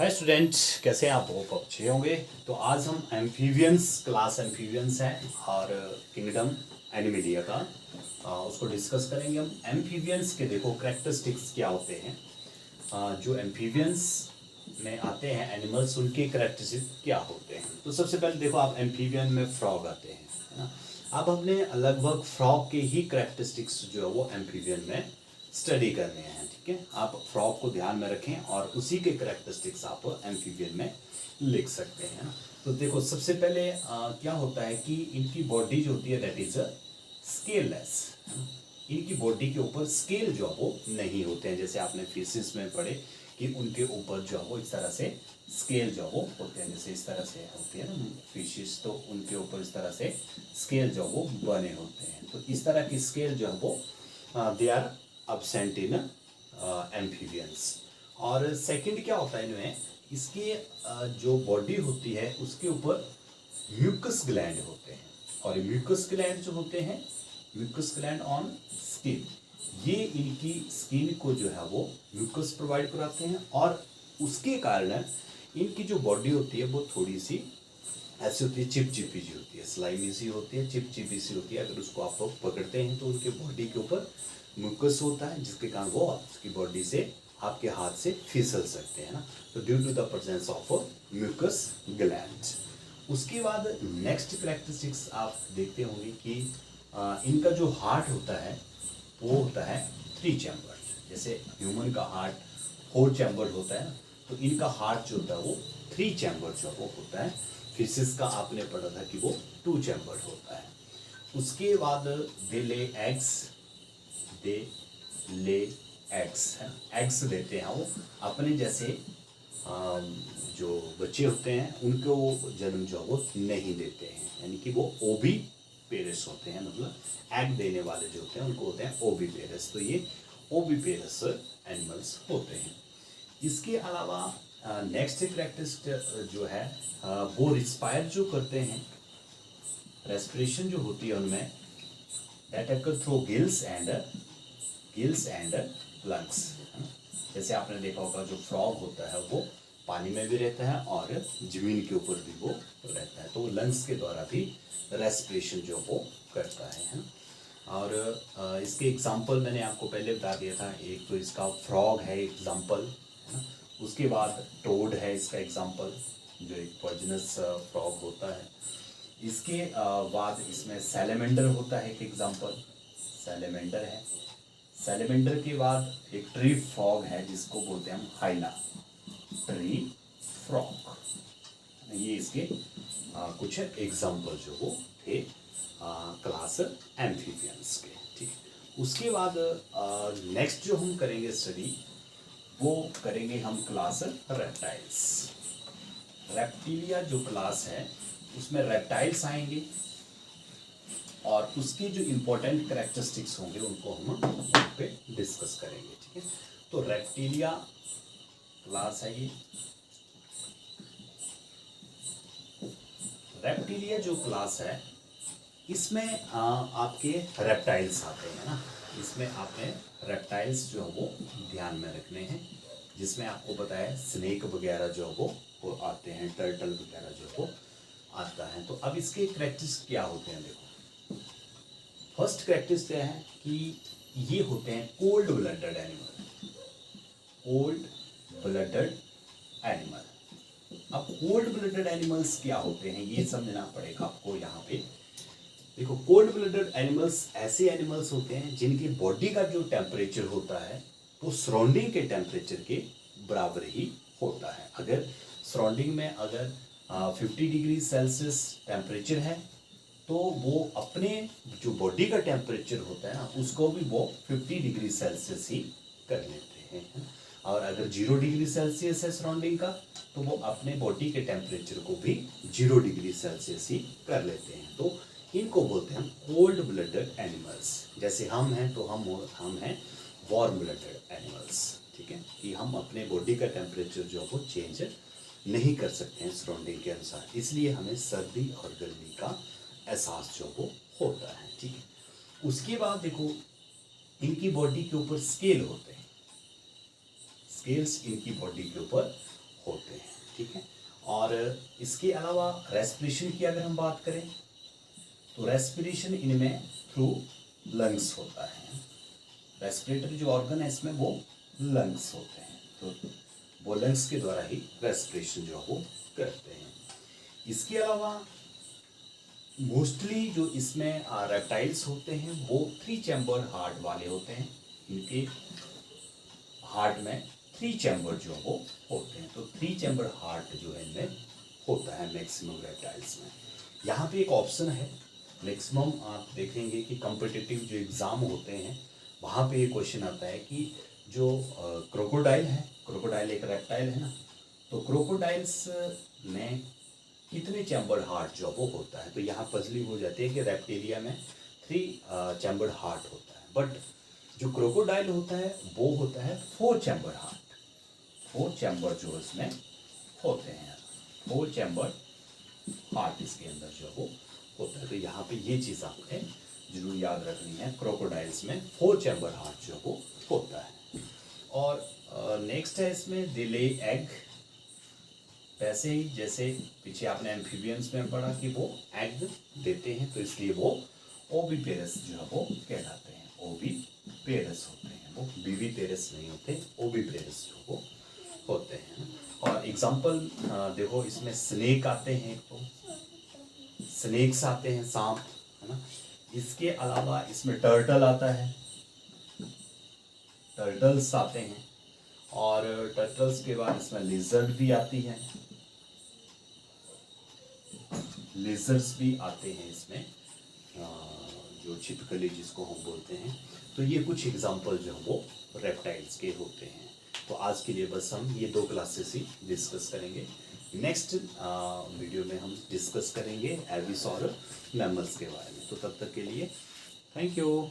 Hi student, कैसे हैं आप? बहुत अच्छे होंगे। तो आज हम एम्फीबियंस क्लास एम्फीबियंस है और किंगडम एनिमेलिया का उसको डिस्कस करेंगे हम। एम्फीबियंस के देखो कैरेक्टरिस्टिक्स क्या होते हैं। जो एम्फीबियंस में आते हैं एनिमल्स, उनके कैरेक्टरिस्टिक्स क्या होते हैं। तो सबसे पहले देखो, आप एम्फीबियन में फ्रॉग आते हैं, है ना। आप अपने लगभग फ्रॉग के ही कैरेक्टरिस्टिक्स जो है वो एम्फीबियन में स्टडी करने हैं, ठीक है। आप फ्रॉग को ध्यान में रखें और उसी के कैरेक्टरिस्टिक्स आप एम्फीबियन में लिख सकते हैं ना। तो देखो, सबसे पहले क्या होता है कि इनकी बॉडी जो होती है दैट इज स्केललेस। इनकी बॉडी के ऊपर स्केल जो है वो नहीं होते हैं, जैसे आपने फिशेस में पढ़े कि उनके ऊपर जो है वो इस तरह से स्केल जो वो होते हैं, जैसे इस तरह से होती है ना फिशेस, तो उनके ऊपर इस तरह से स्केल जो वो बने होते हैं। तो इस तरह की स्केल जो है वो they are absent in amphibians। और सेकंड क्या होता है इनमें, इसकी जो बॉडी होती है उसके ऊपर म्यूकस ग्लैंड होते हैं, और म्यूकस ग्लैंड जो होते हैं, म्यूकस ग्लैंड ऑन स्किन, ये इनकी स्किन को जो है वो म्यूकस प्रोवाइड कराते हैं, और उसके कारण इनकी जो बॉडी होती है वो थोड़ी सी ऐसी होती है, चिपचिपी सी होती है, स्लाइमी सी होती है, चिपचिपी सी होती है। अगर उसको आप लोग पकड़ते हैं तो उनके बॉडी के ऊपर म्यूकस होता है, जिसके कारण वो आपकी बॉडी से, आपके हाथ से फिसल सकते हैं ना। तो due to the presence of mucus gland. उसके बाद नेक्स्ट कैरेक्टरिस्टिक्स आप देखते होंगे कि इनका जो हार्ट होता है वो होता है 3 चैम्बर्ड। जैसे ह्यूमन का हार्ट 4 चैम्बर्ड होता है ना, तो इनका हार्ट जो होता है वो 3 चैम्बर्ड जो वो होता है। फिशेस का आपने पढ़ा था कि वो 2 चैम्बर्ड होता है। उसके बाद दे ले एग्स, दे ले एग्स है, एग्स देते हैं वो अपने जैसे जो बच्चे होते हैं उनको जन्म जो वो नहीं देते हैं, यानी कि वो ओबी पेरेस होते हैं, मतलब एग देने वाले जो होते हैं उनको होते हैं ओबी पेरेस। तो ये ओबी पेरेस एनिमल्स होते हैं। इसके अलावा नेक्स्ट कैरेक्टरिस्टिक जो है वो रिस्पायर जो करते हैं, रेस्पिरेशन जो होती है उनमें, that occur through gills and lungs. जैसे आपने देखा होगा जो फ्रॉग होता है वो पानी में भी रहता है और जमीन के ऊपर भी वो रहता है, तो लंग्स के द्वारा भी रेस्पिरेशन जो वो करता है। और इसके एग्जाम्पल मैंने आपको पहले बता दिया था, एक तो इसका फ्रॉग है एग्जाम्पल, है ना। उसके बाद टोड है इसका एग्जाम्पल, जो एक पॉइजनस फ्रॉग होता है। इसके बाद इसमें सैलेमेंडर होता है एक एग्जाम्पल, सैलेमेंडर है। सैलेमेंडर के बाद एक ट्री फ्रॉग है जिसको बोलते हैं हम हाइना, ट्री फ्रॉग। ये इसके कुछ एग्जाम्पल जो वो थे क्लास एम्फीबियंस के, ठीक। उसके बाद नेक्स्ट जो हम करेंगे स्टडी वो करेंगे हम क्लास रेप्टाइल्स। रेप्टिलिया जो क्लास है उसमें रेप्टाइल्स आएंगे और उसकी जो इम्पोर्टेंट कैरेक्टरिस्टिक्स होंगे उनको हम वहाँ पे डिस्कस करेंगे, ठीक है। तो रेप्टिलिया क्लास है ये। रेप्टिलिया जो क्लास है इसमें आपके रेप्टाइल्स आते हैं ना, इसमें आपने रेप्टाइल्स जो है वो ध्यान में रखने हैं, जिसमें आपको पता है स्नेक वगैरह जो वो आते हैं, टर्टल वगैरह जो वो आता है। तो अब इसके कैरेक्टरिस्टिक्स क्या होते हैं, देखो। फर्स्ट कैरेक्टरिस्टिक है कि ये होते हैं cold blooded animal, cold blooded animal. अब कोल्ड ब्लडेड एनिमल्स क्या होते हैं ये समझना पड़ेगा आपको यहाँ पे। देखो, कोल्ड ब्लडेड एनिमल्स ऐसे एनिमल्स होते हैं जिनकी बॉडी का जो टेम्परेचर होता है वो सराउंडिंग के टेम्परेचर के बराबर ही होता है। अगर सराउंडिंग में अगर 50 डिग्री सेल्सियस टेम्परेचर है तो वो अपने जो बॉडी का टेम्परेचर होता है ना उसको भी वो 50 डिग्री सेल्सियस ही कर लेते हैं। और अगर 0 डिग्री सेल्सियस है सराउंडिंग का तो वो अपने बॉडी के टेम्परेचर को भी 0 डिग्री सेल्सियस ही कर लेते हैं। तो इनको बोलते हैं कोल्ड ब्लडेड एनिमल्स। जैसे हम हैं तो हम हैं वार्म ब्लडेड एनिमल्स, ठीक है, कि हम अपने बॉडी का टेम्परेचर जो वो चेंज नहीं कर सकते हैं सराउंडिंग के अनुसार, इसलिए हमें सर्दी और गर्मी का एहसास जो वो होता है, ठीक है। उसके बाद देखो, इनकी बॉडी के ऊपर स्केल होते हैं, स्केल्स इनकी बॉडी के ऊपर होते हैं, ठीक है। और इसके अलावा रेस्पिरेशन की अगर हम बात करें तो रेस्पिरेशन इनमें थ्रू लंग्स होता है। रेस्पिरेटरी जो ऑर्गन है इसमें वो लंग्स होते हैं, तो वो लंग्स के द्वारा ही रेस्पिरेशन जो वो करते हैं। इसके अलावा मोस्टली जो इसमें रेप्टाइल्स होते हैं वो 3 चैम्बर हार्ट वाले होते हैं। इनके हार्ट में 3 चैम्बर जो वो होते हैं, तो 3 चैम्बर हार्ट जो है इनमें होता है मैक्सिमम रेप्टाइल्स में। यहाँ पे एक ऑप्शन है, मैक्सिमम आप देखेंगे कि कॉम्पिटिटिव जो एग्ज़ाम होते हैं वहाँ पे ये क्वेश्चन आता है कि जो क्रोकोडाइल है, क्रोकोडाइल एक रेप्टाइल है ना, तो क्रोकोडाइल्स में कितने चैम्बर हार्ट जो वो होता है। तो यहाँ पजली हो जाती है कि रेप्टिलिया में 3 चैम्बर हार्ट होता है, बट जो क्रोकोडाइल होता है वो होता है 4 चैम्बर हार्ट। 4 चैम्बर जो इसमें होते हैं, 4 चैम्बर हार्ट इसके अंदर जो वो होता है। तो यहाँ पे ये चीज़ आपने जरूर याद रखनी है, क्रोकोडाइल्स में 4 चैम्बर हार्ट जो वो होता है। और नेक्स्ट है इसमें दे ले एग। वैसे ही जैसे पीछे आपने एम्फीबियंस में पढ़ा कि वो एग देते हैं, तो इसलिए वो ओविपेरस जो है वो कहलाते हैं, ओविपेरस होते हैं वो, विविपेरस नहीं होते, ओविपेरस जो वो होते हैं। और एग्जाम्पल देखो इसमें स्नेक आते हैं, तो स्नेक्स आते हैं, सांप, है ना। इसके अलावा इसमें टर्टल आता है, टर्टल्स आते हैं, और टर्टल्स के बाद इसमें लिजर्ड भी आती है, लेजर्स भी आते हैं इसमें, जो छिपकली जिसको हम बोलते हैं। तो ये कुछ एग्जांपल जो वो रेप्टाइल्स के होते हैं। तो आज के लिए बस हम ये 2 क्लासेस ही डिस्कस करेंगे। नेक्स्ट वीडियो में हम डिस्कस करेंगे एविस और मैमल्स के बारे में। तो तब तक के लिए थैंक यू।